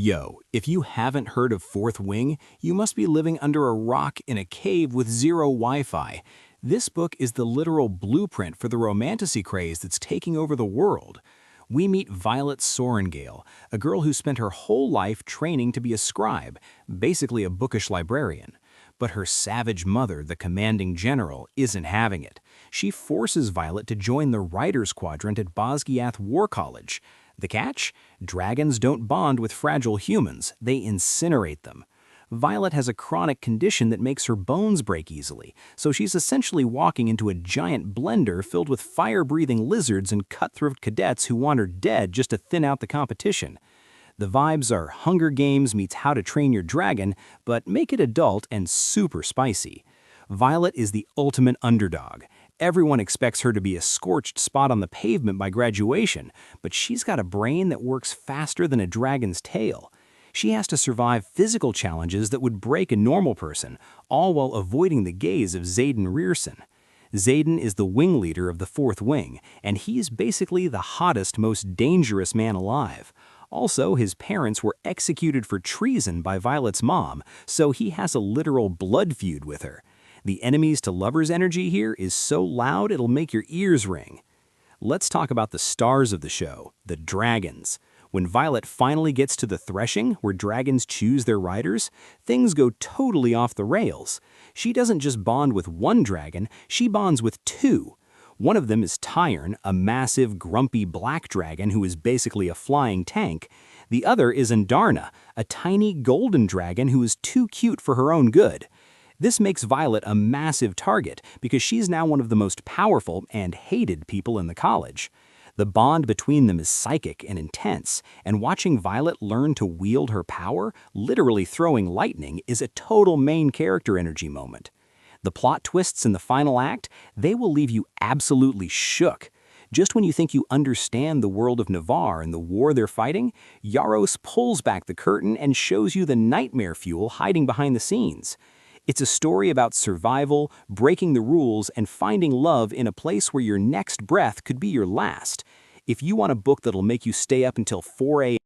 Yo, if you haven't heard of Fourth Wing, you must be living under a rock in a cave with zero Wi-Fi. This book is the literal blueprint for the romantasy craze that's taking over the world. We meet Violet Sorrengail, a girl who spent her whole life training to be a scribe, basically a bookish librarian. But her savage mother, the commanding general, isn't having it. She forces Violet to join the Riders Quadrant at Basgiath War College. The catch? Dragons don't bond with fragile humans, they incinerate them. Violet has a chronic condition that makes her bones break easily, so she's essentially walking into a giant blender filled with fire-breathing lizards and cutthroat cadets who want her dead just to thin out the competition. The vibes are Hunger Games meets How to Train Your Dragon, but make it adult and super spicy. Violet is the ultimate underdog. Everyone expects her to be a scorched spot on the pavement by graduation, but she's got a brain that works faster than a dragon's tail. She has to survive physical challenges that would break a normal person, all while avoiding the gaze of Xaden Riorson. Xaden is the wing leader of the Fourth Wing, and he's basically the hottest, most dangerous man alive. Also, his parents were executed for treason by Violet's mom, so he has a literal blood feud with her. The enemies to lovers energy here is so loud it'll make your ears ring. Let's talk about the stars of the show, the dragons. When Violet finally gets to the threshing, where dragons choose their riders, things go totally off the rails. She doesn't just bond with one dragon, she bonds with two. One of them is Tyern, a massive, grumpy black dragon who is basically a flying tank. The other is Andarna, a tiny golden dragon who is too cute for her own good. This makes Violet a massive target because she's now one of the most powerful and hated people in the college. The bond between them is psychic and intense, and watching Violet learn to wield her power, literally throwing lightning, is a total main character energy moment. The plot twists in the final act, they will leave you absolutely shook. Just when you think you understand the world of Navarre and the war they're fighting, Yarros pulls back the curtain and shows you the nightmare fuel hiding behind the scenes. It's a story about survival, breaking the rules, and finding love in a place where your next breath could be your last. If you want a book that'll make you stay up until 4 a.m.